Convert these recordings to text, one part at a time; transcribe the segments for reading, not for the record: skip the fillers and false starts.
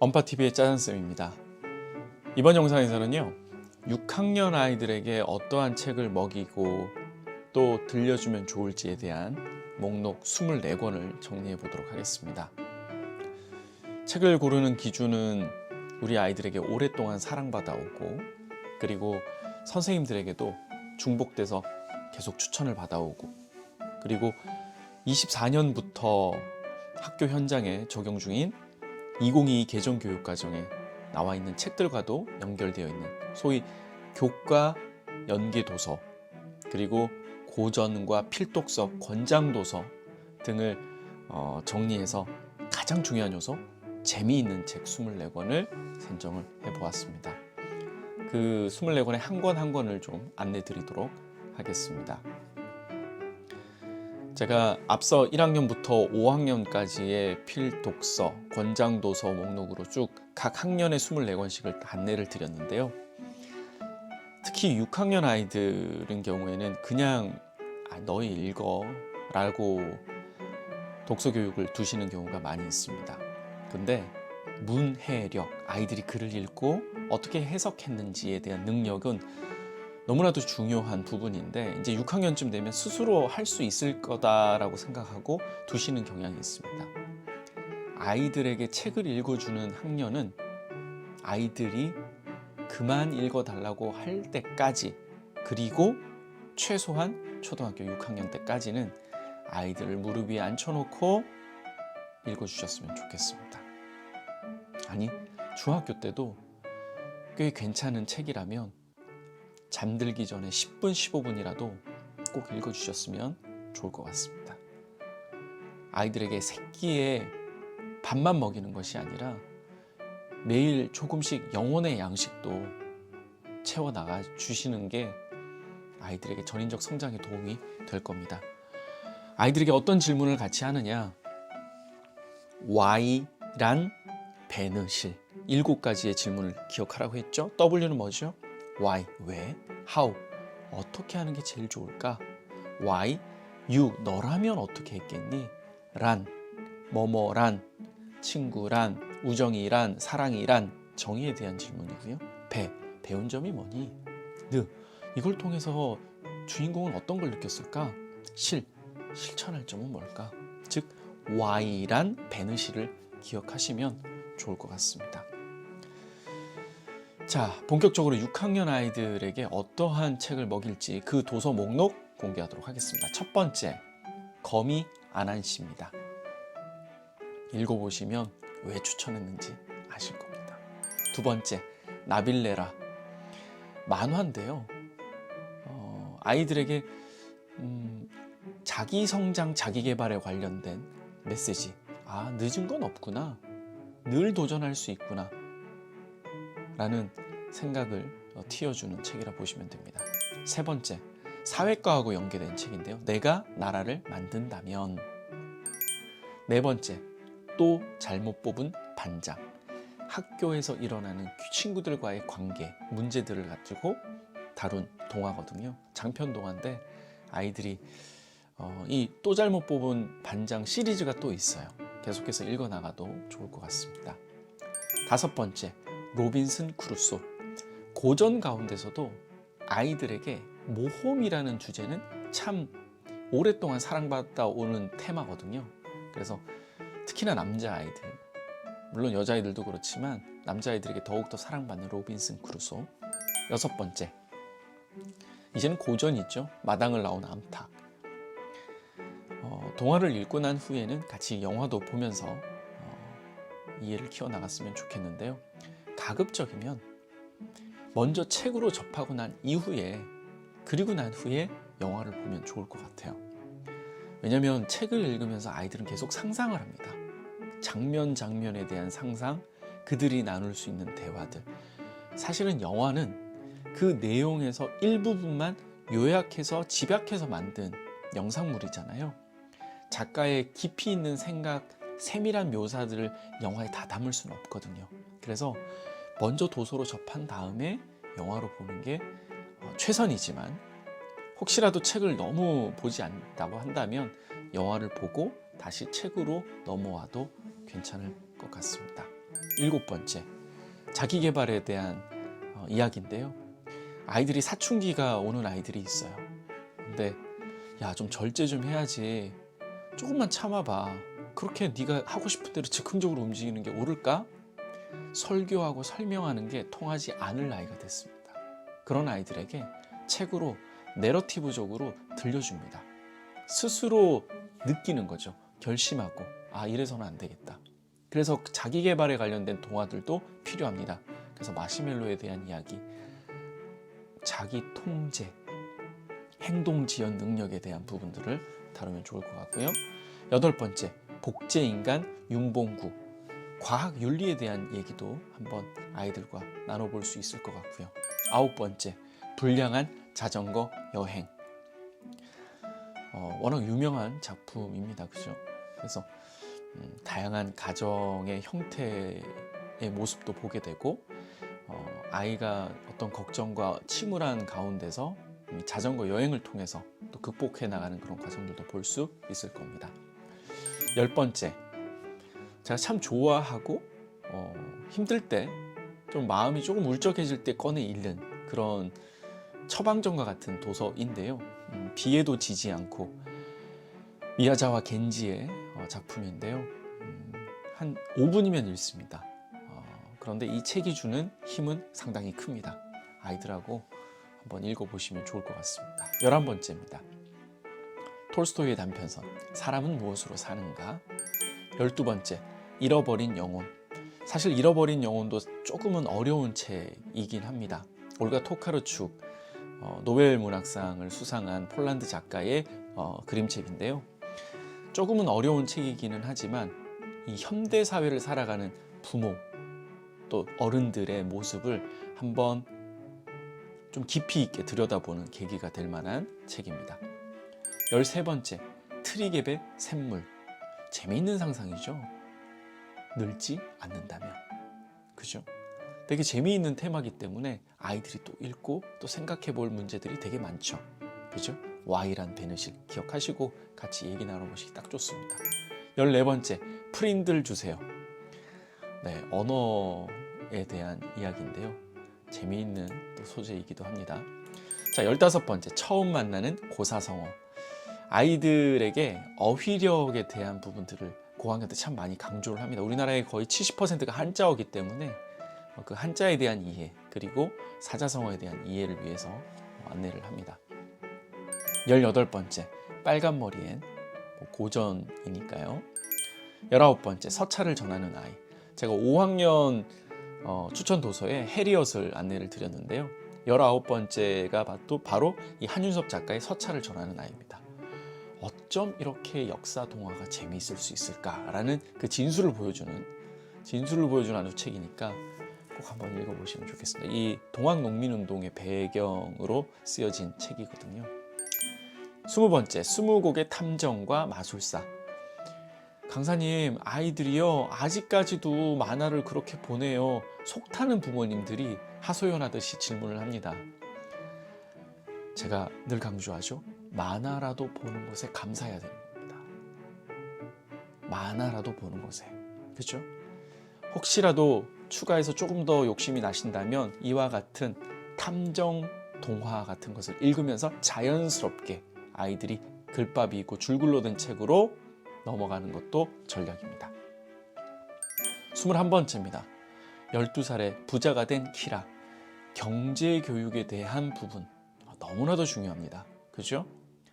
언파TV의 짜장쌤입니다. 이번 영상에서는요, 6학년 아이들에게 어떠한 책을 먹이고 또 들려주면 좋을지에 대한 목록 24권을 정리해 보도록 하겠습니다. 책을 고르는 기준은 우리 아이들에게 오랫동안 사랑받아오고, 그리고 선생님들에게도 중복돼서 계속 추천을 받아오고, 그리고 24년부터 학교 현장에 적용 중인 2022 개정교육과정에 나와 있는 책들과도 연결되어 있는 소위 교과 연계도서, 그리고 고전과 필독서, 권장도서 등을 정리해서 가장 중요한 요소, 재미있는 책 24권을 선정을 해보았습니다. 그 24권의 한 권 한 권을 좀 안내 드리도록 하겠습니다. 제가 앞서 1학년부터 5학년까지의 필독서, 권장도서 목록으로 쭉 각 학년의 24권씩을 안내를 드렸는데요. 특히 6학년 아이들인 경우에는 그냥 너희 읽어 라고 독서교육을 두시는 경우가 많이 있습니다. 근데 문해력, 아이들이 글을 읽고 어떻게 해석했는지에 대한 능력은 너무나도 중요한 부분인데, 이제 6학년쯤 되면 스스로 할 수 있을 거다라고 생각하고 두시는 경향이 있습니다. 아이들에게 책을 읽어주는 학년은 아이들이 그만 읽어달라고 할 때까지, 그리고 최소한 초등학교 6학년 때까지는 아이들을 무릎 위에 앉혀놓고 읽어주셨으면 좋겠습니다. 아니, 중학교 때도 꽤 괜찮은 책이라면 잠들기 전에 10분, 15분이라도 꼭 읽어주셨으면 좋을 것 같습니다. 아이들에게 새끼에 밥만 먹이는 것이 아니라 매일 조금씩 영혼의 양식도 채워나가 주시는 게 아이들에게 전인적 성장에 도움이 될 겁니다. 아이들에게 어떤 질문을 같이 하느냐? Why란 베느실 7가지의 질문을 기억하라고 했죠. W는 뭐죠? Why, 왜? How, 어떻게 하는 게 제일 좋을까? Why, you, 너라면 어떻게 했겠니? 란, 뭐뭐란, 친구란, 우정이란, 사랑이란, 정의에 대한 질문이고요. 배운 점이 뭐니? 이걸 통해서 주인공은 어떤 걸 느꼈을까? 실천할 점은 뭘까? 즉, Why란 베느실을 기억하시면 좋을 것 같습니다. 자, 본격적으로 6학년 아이들에게 어떠한 책을 먹일지 그 도서 목록 공개하도록 하겠습니다. 첫 번째, 거미 안한씨입니다. 읽어보시면 왜 추천했는지 아실 겁니다. 두 번째, 나빌레라. 만화인데요. 아이들에게 자기 성장, 자기 개발에 관련된 메시지. 늦은 건 없구나. 늘 도전할 수 있구나. 라는 생각을 틔워주는 책이라 보시면 됩니다. 세 번째, 사회과하고 연계된 책인데요. 내가 나라를 만든다면. 네 번째, 또 잘못 뽑은 반장. 학교에서 일어나는 친구들과의 관계, 문제들을 가지고 다룬 동화거든요. 장편 동화인데 아이들이 이 또 잘못 뽑은 반장 시리즈가 또 있어요. 계속해서 읽어나가도 좋을 것 같습니다. 다섯 번째, 로빈슨 크루소. 고전 가운데서도 아이들에게 모험이라는 주제는 참 오랫동안 사랑받아 오는 테마거든요. 그래서 특히나 남자아이들, 물론 여자아이들도 그렇지만 남자아이들에게 더욱더 사랑받는 로빈슨 크루소. 여섯 번째, 이제는 고전이죠. 마당을 나온 암탉. 동화를 읽고 난 후에는 같이 영화도 보면서 이해를 키워나갔으면 좋겠는데요. 가급적이면 먼저 책으로 접하고 난 이후에, 그리고 난 후에 영화를 보면 좋을 것 같아요. 왜냐하면 책을 읽으면서 아이들은 계속 상상을 합니다. 장면 장면에 대한 상상, 그들이 나눌 수 있는 대화들. 사실은 영화는 그 내용에서 일부분만 요약해서 집약해서 만든 영상물이잖아요. 작가의 깊이 있는 생각, 세밀한 묘사들을 영화에 다 담을 수는 없거든요. 그래서 먼저 도서로 접한 다음에 영화로 보는 게 최선이지만, 혹시라도 책을 너무 보지 않다고 한다면 영화를 보고 다시 책으로 넘어와도 괜찮을 것 같습니다. 7번째, 자기 개발에 대한 이야기인데요. 아이들이 사춘기가 오는 아이들이 있어요. 근데 야, 좀 절제 좀 해야지. 조금만 참아봐. 그렇게 네가 하고 싶은 대로 즉흥적으로 움직이는 게 옳을까? 설교하고 설명하는 게 통하지 않을 나이가 됐습니다. 그런 아이들에게 책으로 내러티브적으로 들려줍니다. 스스로 느끼는 거죠. 결심하고 이래서는 안 되겠다. 그래서 자기 개발에 관련된 동화들도 필요합니다. 그래서 마시멜로에 대한 이야기, 자기 통제, 행동 지연 능력에 대한 부분들을 다루면 좋을 것 같고요. 8번째, 복제인간 윤봉구, 과학 윤리에 대한 얘기도 한번 아이들과 나눠볼 수 있을 것 같고요. 9번째, 불량한 자전거 여행. 워낙 유명한 작품입니다. 그죠? 그래서 다양한 가정의 형태의 모습도 보게 되고, 아이가 어떤 걱정과 침울한 가운데서 자전거 여행을 통해서 또 극복해 나가는 그런 과정들도 볼 수 있을 겁니다. 10번째, 제가 참 좋아하고 힘들 때, 좀 마음이 조금 울적해질 때 꺼내 읽는 그런 처방전과 같은 도서인데요. 비에도 지지 않고, 미야자와 겐지의 작품인데요. 한 5분이면 읽습니다. 그런데 이 책이 주는 힘은 상당히 큽니다. 아이들하고 한번 읽어보시면 좋을 것 같습니다. 11번째입니다. 톨스토이의 단편선, 사람은 무엇으로 사는가? 12번째, 잃어버린 영혼. 사실 잃어버린 영혼도 조금은 어려운 책이긴 합니다. 올가 토카르축, 노벨 문학상을 수상한 폴란드 작가의 그림책인데요. 조금은 어려운 책이기는 하지만 이 현대 사회를 살아가는 부모 또 어른들의 모습을 한번 좀 깊이 있게 들여다보는 계기가 될 만한 책입니다. 13번째, 트리갭의 샘물. 재미있는 상상이죠. 늙지 않는다면. 그죠? 되게 재미있는 테마이기 때문에 아이들이 또 읽고 또 생각해 볼 문제들이 되게 많죠. 그죠? Y란 베느실 기억하시고 같이 얘기 나눠보시기 딱 좋습니다. 14번째, 프린들 주세요. 네, 언어에 대한 이야기인데요. 재미있는 또 소재이기도 합니다. 자, 15번째, 처음 만나는 고사성어. 아이들에게 어휘력에 대한 부분들을 고학년 때 참 많이 강조를 합니다. 우리나라의 거의 70%가 한자어기 때문에 그 한자에 대한 이해, 그리고 사자성어에 대한 이해를 위해서 안내를 합니다. 18번째, 빨간 머리엔, 고전이니까요. 19번째, 서차를 전하는 아이. 제가 5학년 추천 도서에 해리엇을 안내를 드렸는데요. 19번째가 바로 이 한윤섭 작가의 서차를 전하는 아이입니다. 어쩜 이렇게 역사 동화가 재미있을 수 있을까라는 그 진술을 보여주는 아주 책이니까 꼭 한번 읽어보시면 좋겠습니다. 이 동학농민운동의 배경으로 쓰여진 책이거든요. 20번째, 20곡의 탐정과 마술사. 강사님, 아이들이요 아직까지도 만화를 그렇게 보내요. 속타는 부모님들이 하소연하듯이 질문을 합니다. 제가 늘 강조하죠. 만화라도 보는 것에 감사해야 되는 겁니다. 만화라도 보는 것에. 그렇죠? 혹시라도 추가해서 조금 더 욕심이 나신다면 이와 같은 탐정 동화 같은 것을 읽으면서 자연스럽게 아이들이 글밥이 있고 줄글로 된 책으로 넘어가는 것도 전략입니다. 21번째입니다. 12살에 부자가 된 키라. 경제교육에 대한 부분 너무나도 중요합니다. 그죠?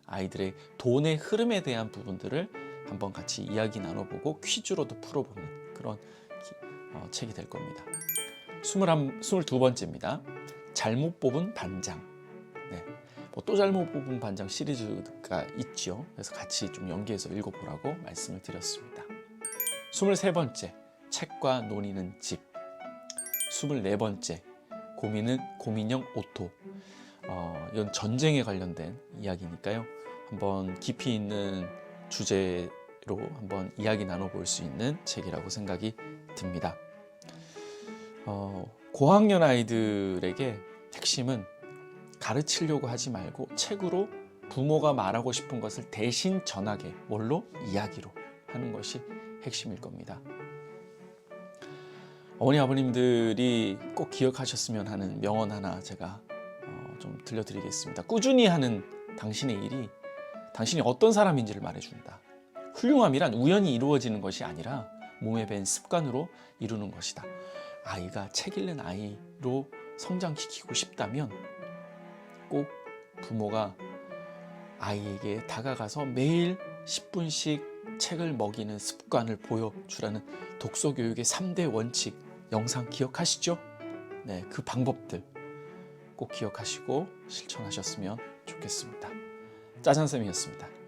아이들의 돈의 흐름에 대한 부분들을 한번 같이 이야기 나눠보고 퀴즈로도 풀어보는 그런 책이 될 겁니다. 22번째입니다. 잘못 뽑은 반장. 네, 또 잘못 뽑은 반장 시리즈가 있죠. 그래서 같이 좀 연계해서 읽어보라고 말씀을 드렸습니다. 23번째, 책과 논의는 집. 24번째, 고민형 오토. 이건 전쟁에 관련된 이야기니까요. 한번 깊이 있는 주제로 한번 이야기 나눠볼 수 있는 책이라고 생각이 듭니다. 고학년 아이들에게 핵심은 가르치려고 하지 말고 책으로 부모가 말하고 싶은 것을 대신 전하게, 뭘로? 이야기로 하는 것이 핵심일 겁니다. 어머니 아버님들이 꼭 기억하셨으면 하는 명언 하나 제가 좀 들려드리겠습니다. 꾸준히 하는 당신의 일이 당신이 어떤 사람인지를 말해준다. 훌륭함이란 우연히 이루어지는 것이 아니라 몸에 밴 습관으로 이루는 것이다. 아이가 책 읽는 아이로 성장시키고 싶다면 꼭 부모가 아이에게 다가가서 매일 10분씩 책을 먹이는 습관을 보여주라는 독서교육의 3대 원칙 영상 기억하시죠? 네, 그 방법들 꼭 기억하시고 실천하셨으면 좋겠습니다. 짜잔쌤이었습니다.